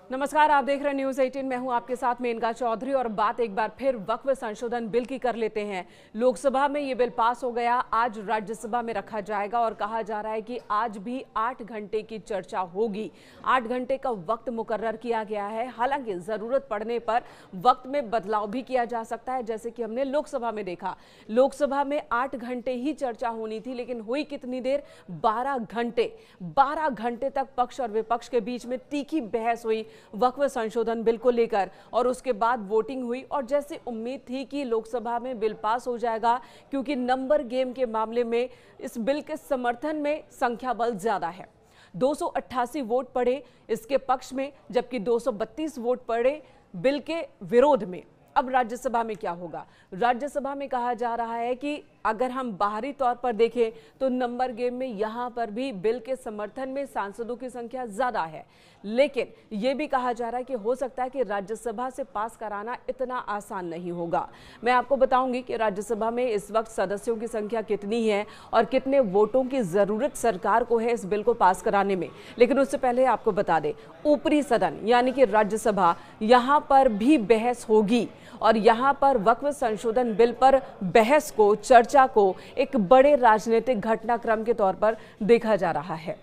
नमस्कार, आप देख रहे हैं न्यूज 18। मैं हूं आपके साथ मेनका चौधरी और बात एक बार फिर वक्फ संशोधन बिल की कर लेते हैं। लोकसभा में ये बिल पास हो गया, आज राज्यसभा में रखा जाएगा और कहा जा रहा है कि आज भी 8 घंटे की चर्चा होगी। 8 घंटे का वक्त मुकर्रर किया गया है। हालांकि जरूरत पड़ने पर वक्त में बदलाव भी किया जा सकता है, जैसे कि हमने लोकसभा में देखा। लोकसभा में 8 घंटे ही चर्चा होनी थी, लेकिन हुई कितनी देर? 12 घंटे। 12 घंटे तक पक्ष और विपक्ष के बीच में तीखी बहस हुई वक्फ संशोधन बिल को लेकर और उसके बाद वोटिंग हुई। और जैसे उम्मीद थी कि लोकसभा में बिल पास हो जाएगा, क्योंकि नंबर गेम के मामले में इस बिल के समर्थन में संख्या बल ज्यादा है। 288 वोट पड़े इसके पक्ष में, जबकि 232 वोट पड़े बिल के विरोध में। अब राज्यसभा में क्या होगा? राज्यसभा में कहा जा रहा है कि अगर हम बाहरी तौर पर देखें तो नंबर गेम में यहां पर भी बिल के समर्थन में सांसदों की संख्या ज्यादा है, लेकिन यह भी कहा जा रहा है कि हो सकता है कि राज्यसभा से पास कराना इतना आसान नहीं होगा। मैं आपको बताऊंगी कि राज्यसभा में इस वक्त सदस्यों की संख्या कितनी है और कितने वोटों की जरूरत सरकार को है इस बिल को पास कराने में। लेकिन उससे पहले आपको बता दें, ऊपरी सदन यानी कि राज्यसभा, यहां पर भी बहस होगी और यहां पर वक्फ संशोधन बिल पर बहस को, चर्चा को एक बड़े राजनीतिक घटनाक्रम के तौर पर देखा जा रहा है।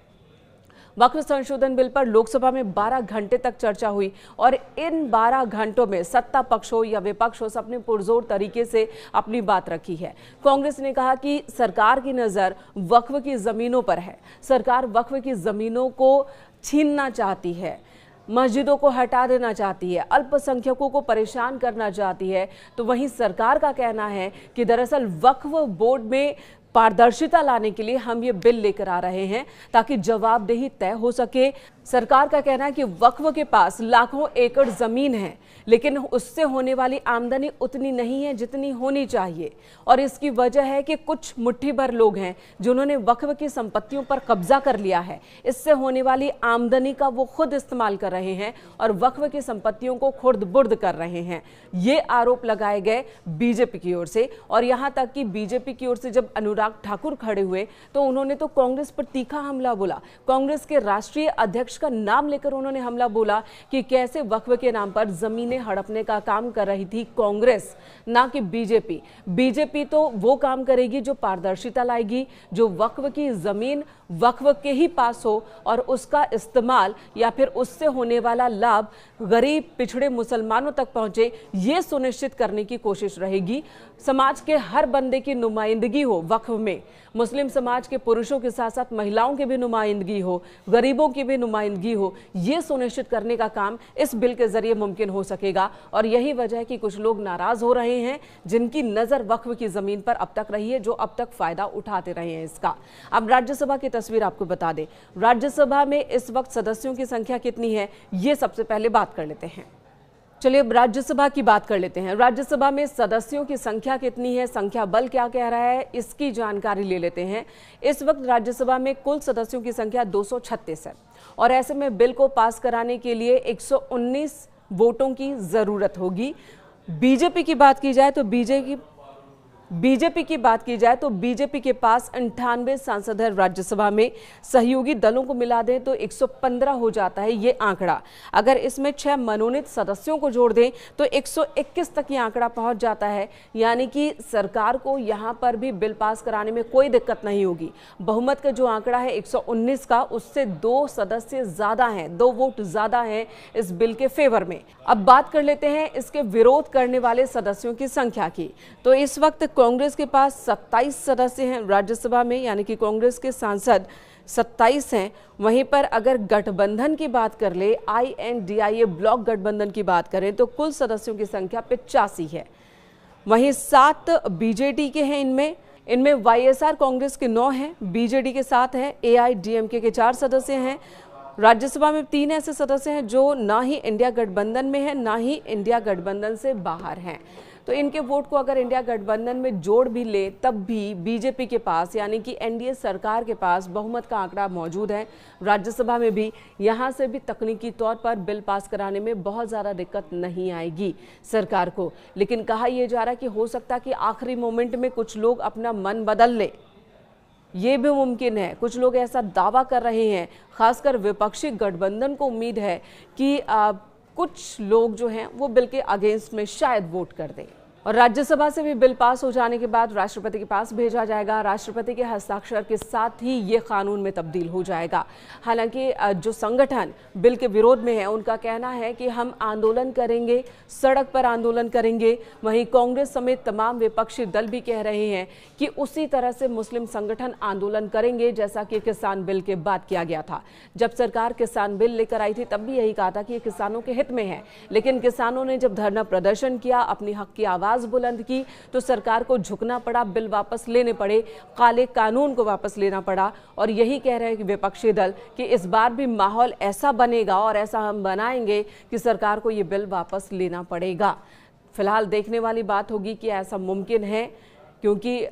वक्फ संशोधन बिल पर लोकसभा में 12 घंटे तक चर्चा हुई और इन 12 घंटों में सत्ता पक्ष हो या विपक्ष हो, सबने पुरजोर तरीके से अपनी बात रखी है। कांग्रेस ने कहा कि सरकार की नजर वक्फ की जमीनों पर है, सरकार वक्फ की जमीनों को छीनना चाहती है, मस्जिदों को हटा देना चाहती है, अल्पसंख्यकों को परेशान करना चाहती है। तो वहीं सरकार का कहना है कि दरअसल वक्फ बोर्ड में पारदर्शिता लाने के लिए हम ये बिल लेकर आ रहे हैं ताकि जवाबदेही तय हो सके। सरकार का कहना है कि वक्फ के पास लाखों एकड़ जमीन है, लेकिन उससे होने वाली आमदनी उतनी नहीं है जितनी होनी चाहिए और इसकी वजह है कि कुछ मुट्ठी भर लोग हैं जिन्होंने वक्फ की संपत्तियों पर कब्जा कर लिया है। इससे होने वाली आमदनी का वो खुद इस्तेमाल कर रहे हैं और वक्फ की संपत्तियों को खुर्द-बुर्द कर रहे हैं। ये आरोप लगाए गए बीजेपी की ओर से और यहां तक कि बीजेपी की ओर से जब अनुराग ठाकुर खड़े हुए तो उन्होंने तो कांग्रेस पर तीखा हमला बोला। कांग्रेस के राष्ट्रीय अध्यक्ष का नाम लेकर उन्होंने हमला बोला कि कैसे वक्फ के नाम पर जमीनें हड़पने का काम कर रही थी कांग्रेस, ना कि बीजेपी। बीजेपी तो वो काम करेगी जो पारदर्शिता लाएगी, जो वक्फ की जमीन वक्फ के ही पास हो और उसका इस्तेमाल या फिर उससे होने वाला लाभ गरीब पिछड़े मुसलमानों तक पहुंचे, ये सुनिश्चित करने की कोशिश रहेगी। समाज के हर बंदे की नुमाइंदगी हो वक्फ में, मुस्लिम समाज के पुरुषों के साथ साथ महिलाओं की भी नुमाइंदगी हो, गरीबों की भी नुमाइंदगी हो, ये सुनिश्चित करने का काम इस बिल के जरिए मुमकिन हो सकेगा। और यही वजह है कि कुछ लोग नाराज हो रहे हैं जिनकी नजर वक्फ की जमीन पर अब तक रही है, जो अब तक फायदा उठाते रहे हैं इसका। अब राज्यसभा की तस्वीर आपको बता दें, राज्यसभा में इस वक्त सदस्यों की संख्या कितनी है, ये सबसे पहले बात कर लेते हैं। चलिए अब राज्यसभा की बात कर लेते हैं। राज्यसभा में सदस्यों की संख्या कितनी है, संख्या बल क्या कह रहा है, इसकी जानकारी ले लेते हैं। इस वक्त राज्यसभा में कुल सदस्यों की संख्या 236 है और ऐसे में बिल को पास कराने के लिए 119 वोटों की जरूरत होगी। बीजेपी की बात की जाए तो बीजेपी के पास 98 सांसद है राज्यसभा में। सहयोगी दलों को मिला दें तो 115 हो जाता है ये आंकड़ा। अगर इसमें 6 मनोनीत सदस्यों को जोड़ दें तो 121 तक ये आंकड़ा पहुंच जाता है। यानी कि सरकार को यहां पर भी बिल पास कराने में कोई दिक्कत नहीं होगी। बहुमत का जो आंकड़ा है 119 का, उससे 2 सदस्य ज्यादा हैं, 2 वोट ज्यादा हैं इस बिल के फेवर में। अब बात कर लेते हैं इसके विरोध करने वाले सदस्यों की संख्या की। तो इस वक्त कांग्रेस के पास 27 सदस्य हैं राज्यसभा में, यानी कि कांग्रेस के सांसद 27 हैं। वहीं पर अगर गठबंधन की बात कर ले, INDIA ब्लॉक गठबंधन की बात करें तो कुल सदस्यों की संख्या 85 है। वहीं 7 बीजेडी के हैं, इनमें YSR कांग्रेस के 9 हैं, BJD के 7 हैं, AIDMK के 4 सदस्य हैं। राज्यसभा में 3 ऐसे सदस्य हैं जो ना ही इंडिया गठबंधन में है, ना ही इंडिया गठबंधन से बाहर हैं। तो इनके वोट को अगर इंडिया गठबंधन में जोड़ भी ले तब भी बीजेपी के पास, यानी कि NDA सरकार के पास बहुमत का आंकड़ा मौजूद है। राज्यसभा में भी यहाँ से भी तकनीकी तौर पर बिल पास कराने में बहुत ज़्यादा दिक्कत नहीं आएगी सरकार को। लेकिन कहा यह जा रहा है कि हो सकता है कि आखिरी मोमेंट में कुछ लोग अपना मन बदल ले। ये भी मुमकिन है। कुछ लोग ऐसा दावा कर रहे हैं, खासकर विपक्षी गठबंधन को उम्मीद है कि कुछ लोग जो हैं वो बिल के अगेंस्ट में शायद वोट कर दें। और राज्यसभा से भी बिल पास हो जाने के बाद राष्ट्रपति के पास भेजा जाएगा। राष्ट्रपति के हस्ताक्षर के साथ ही ये कानून में तब्दील हो जाएगा। हालांकि जो संगठन बिल के विरोध में है उनका कहना है कि हम आंदोलन करेंगे, सड़क पर आंदोलन करेंगे। वहीं कांग्रेस समेत तमाम विपक्षी दल भी कह रहे हैं कि उसी तरह से मुस्लिम संगठन आंदोलन करेंगे जैसा कि किसान बिल के बाद किया गया था। जब सरकार किसान बिल लेकर आई थी तब भी यही कहा था कि ये किसानों के हित में है, लेकिन किसानों ने जब धरना प्रदर्शन किया, अपनी हक की आवाज बुलंद की, तो सरकार को झुकना पड़ा, बिल वापस लेने पड़े, काले कानून को वापस लेना पड़ा। और यही कह रहे हैं कि विपक्षी दल कि इस बार भी माहौल ऐसा बनेगा और ऐसा हम बनाएंगे कि सरकार को ये बिल वापस लेना पड़ेगा। फिलहाल देखने वाली बात होगी कि ऐसा मुमकिन है, क्योंकि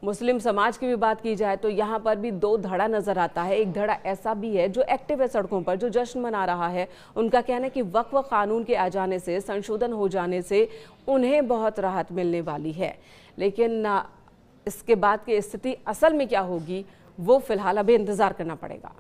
मुस्लिम समाज की भी बात की जाए तो यहाँ पर भी दो धड़ा नजर आता है। एक धड़ा ऐसा भी है जो एक्टिव है सड़कों पर, जो जश्न मना रहा है। उनका कहना है कि वक्फ कानून के आ जाने से, संशोधन हो जाने से उन्हें बहुत राहत मिलने वाली है। लेकिन इसके बाद की स्थिति असल में क्या होगी वो फिलहाल अभी इंतजार करना पड़ेगा।